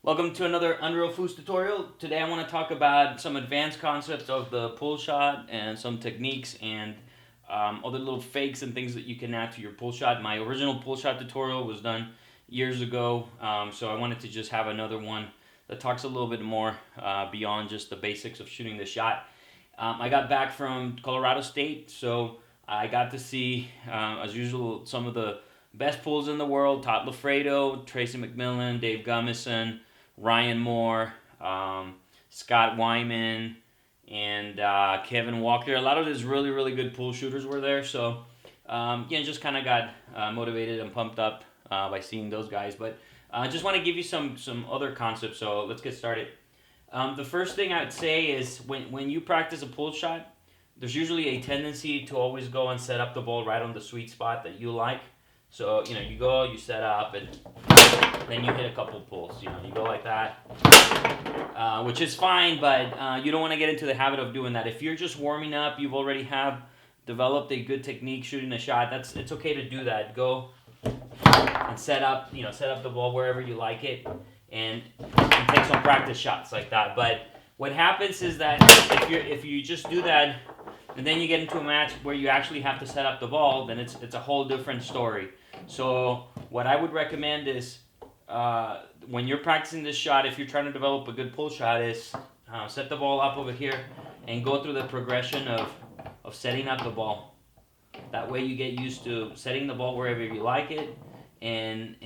Welcome to another Unreal Foos tutorial. Today I want to talk about some advanced concepts of the pull shot and some techniques and other little fakes and things that you can add to your pull shot. My original pull shot tutorial was done years ago, so I wanted to just have another one that talks a little bit more beyond just the basics of shooting the shot. I got back from Colorado State, so I got to see, as usual, some of the best pulls in the world: Todd Lafredo, Tracy McMillan, Dave Gummison, Ryan Moore, Scott Wyman, and Kevin Walker. A lot of these really, really good pool shooters were there. So, just kind of got motivated and pumped up by seeing those guys. But I just want to give you some other concepts. So let's get started. The first thing I'd say is when you practice a pull shot, there's usually a tendency to always go and set up the ball right on the sweet spot that you like. So, you go, you set up, and then you hit a couple pulls. You go like that, which is fine, but you don't want to get into the habit of doing that. If you're just warming up, you've already have developed a good technique shooting a shot, it's okay to do that. Go and set up the ball wherever you like it, and take some practice shots like that. But what happens is that if you just do that, and then you get into a match where you actually have to set up the ball, then it's a whole different story. So what I would recommend is when you're practicing this shot, if you're trying to develop a good pull shot, is set the ball up over here and go through the progression of setting up the ball. That way you get used to setting the ball wherever you like it, and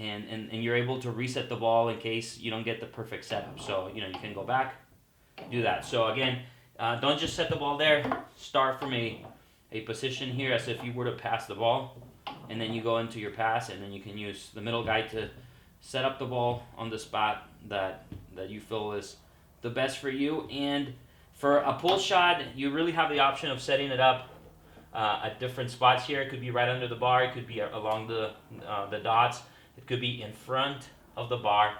you're able to reset the ball in case you don't get the perfect setup. So you can go back, do that. So again, don't just set the ball there. Start from a position here as if you were to pass the ball, and then you go into your pass, and then you can use the middle guy to set up the ball on the spot that you feel is the best for you. And for a pull shot, you really have the option of setting it up at different spots here. It could be right under the bar. It could be along the dots. It could be in front of the bar.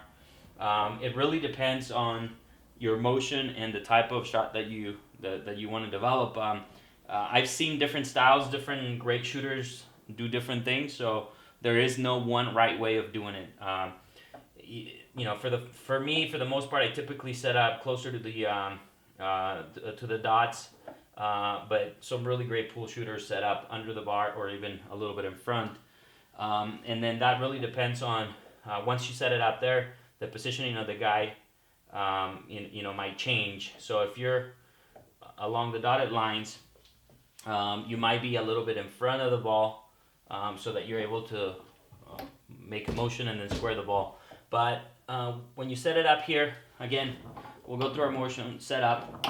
It really depends on your motion and the type of shot that you want to develop. I've seen different styles, different great shooters do different things, so there is no one right way of doing it. For me, for the most part, I typically set up closer to the dots, but some really great pool shooters set up under the bar or even a little bit in front. And then that really depends on once you set it up there, the positioning of the guy might change. So if you're along the dotted lines, you might be a little bit in front of the ball, so that you're able to make a motion and then square the ball. But when you set it up here, again, we'll go through our motion setup.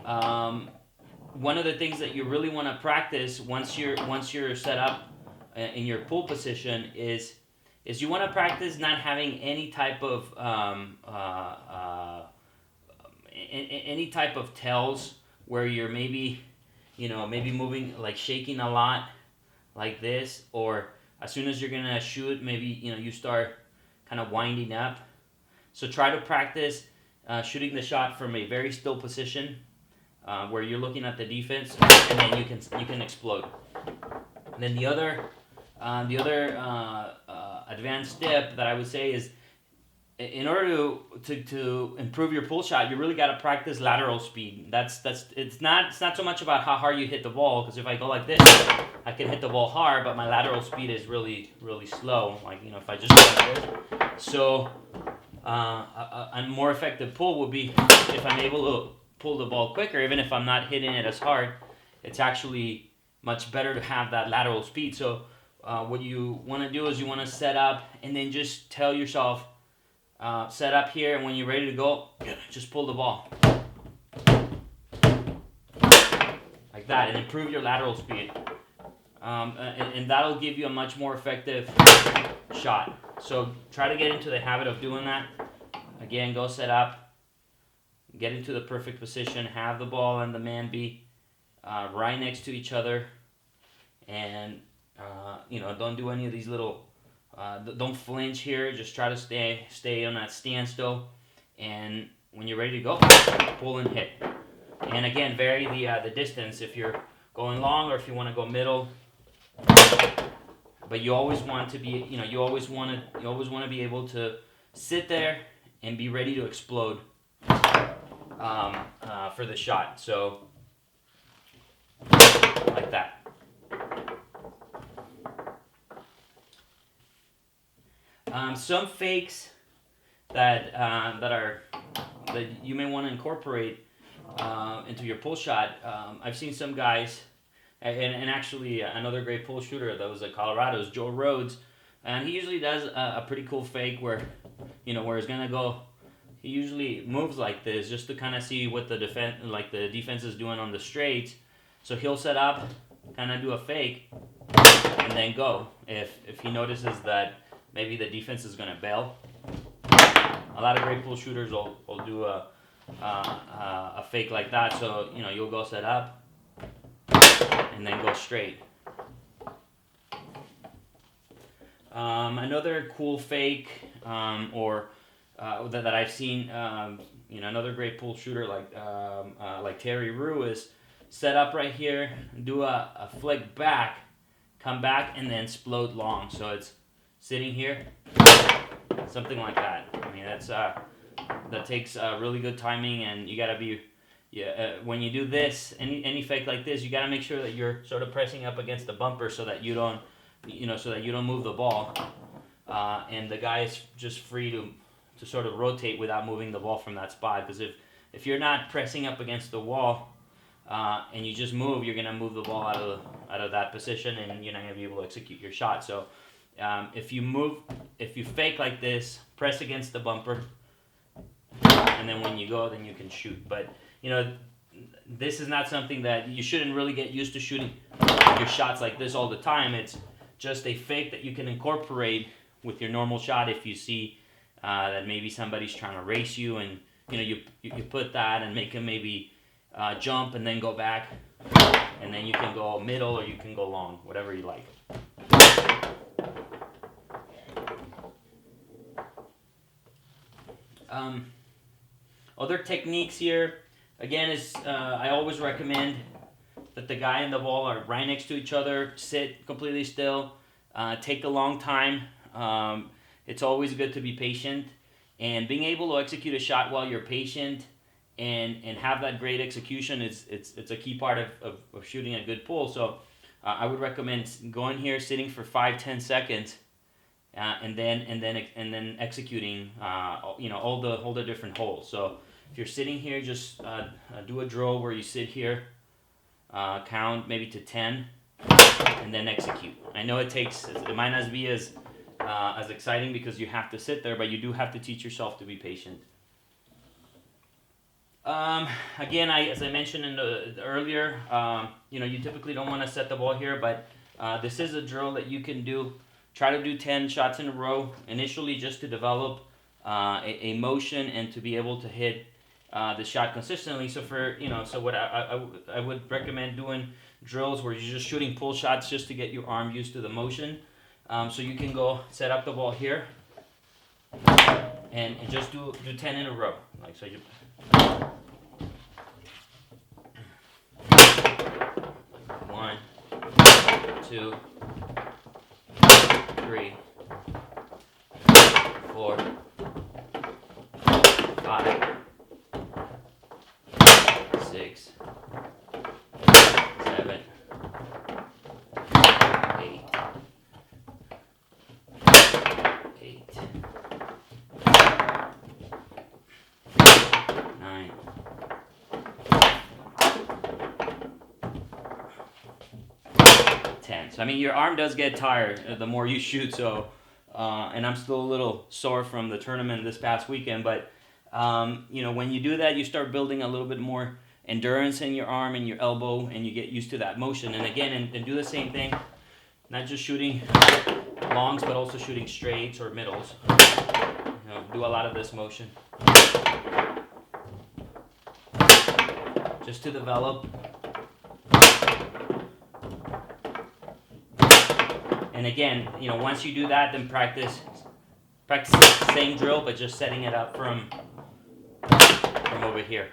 One of the things that you really want to practice once you're set up in your pull position is you want to practice not having any type of tells where you're maybe moving, like shaking a lot like this, or as soon as you're gonna shoot, maybe you start kind of winding up. So try to practice shooting the shot from a very still position where you're looking at the defense, and then you can explode. And then the other advanced tip that I would say is, in order to improve your pull shot, you really got to practice lateral speed. It's not so much about how hard you hit the ball, because if I go like this, I can hit the ball hard, but my lateral speed is really, really slow. Like if I just go like this. So a more effective pull would be if I'm able to pull the ball quicker, even if I'm not hitting it as hard. It's actually much better to have that lateral speed. So what you want to do is you want to set up, and then just tell yourself, set up here, and when you're ready to go, just pull the ball like that, and improve your lateral speed, and that'll give you a much more effective shot. So try to get into the habit of doing that. Again, go set up, get into the perfect position, have the ball and the man be right next to each other, and don't do any of these little don't flinch here. Just try to stay on that standstill, and when you're ready to go, pull and hit. And again, vary the distance if you're going long or if you want to go middle. But you always want to be you always want to be able to sit there and be ready to explode for the shot. So like that. Some fakes that you may want to incorporate into your pull shot. I've seen some guys, and actually another great pull shooter that was at Colorado's, Joe Rhodes, and he usually does a pretty cool fake where he's gonna go. He usually moves like this just to kind of see what the defense is doing on the straight. So he'll set up, kind of do a fake, and then go. If he notices that maybe the defense is gonna bail. A lot of great pull shooters will do a fake like that. So you'll go set up and then go straight. Another cool fake that I've seen, another great pull shooter like Terry Rue is set up right here, do a flick back, come back, and then explode long. So it's sitting here, something like that. I mean, that takes really good timing, and you gotta be, when you do this, any fake like this, you gotta make sure that you're sort of pressing up against the bumper so that you don't move the ball, and the guy is just free to sort of rotate without moving the ball from that spot. Because if you're not pressing up against the wall, and you just move, you're gonna move the ball out of that position, and you're not gonna be able to execute your shot. So if you fake like this, press against the bumper, and then when you go, then you can shoot. But this is not something that you shouldn't really get used to shooting your shots like this all the time. It's just a fake that you can incorporate with your normal shot. If you see that maybe somebody's trying to race you, and you put that and make him maybe jump and then go back, and then you can go middle or you can go long, whatever you like. Other techniques here, again, is I always recommend that the guy and the ball are right next to each other, sit completely still, take a long time. It's always good to be patient, and being able to execute a shot while you're patient and have that great execution it's a key part of shooting a good pull. So I would recommend going here, sitting for 5-10 seconds, and then executing all the different holes. So if you're sitting here, just do a drill where you sit here, count maybe to 10, and then execute. I know it might not be as exciting because you have to sit there, but you do have to teach yourself to be patient. Again, as I mentioned earlier, you typically don't want to set the ball here, but this is a drill that you can do. Try to do 10 shots in a row initially, just to develop a motion and to be able to hit the shot consistently. So what I would recommend doing drills where you're just shooting pull shots just to get your arm used to the motion. So you can go set up the ball here and just do 10 in a row. Like so, 1, 2, 3, 4, 5, 6, 7, 8, 9, 10. So I mean, your arm does get tired the more you shoot. So, and I'm still a little sore from the tournament this past weekend. But when you do that, you start building a little bit more endurance in your arm and your elbow, and you get used to that motion. And again, and do the same thing, not just shooting longs, but also shooting straights or middles. Do a lot of this motion just to develop. And again, once you do that, then practice the same drill, but just setting it up from over here.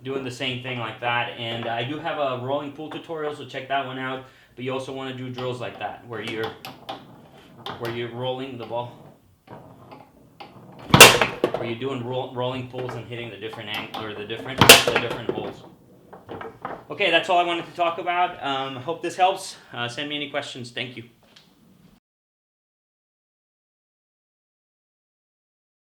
doing the same thing like that. And I do have a rolling pool tutorial, so check that one out. But you also want to do drills like that, where you're rolling the ball, where you're doing rolling pulls and hitting the different the different holes. Okay, that's all I wanted to talk about. Hope this helps. Send me any questions. Thank you.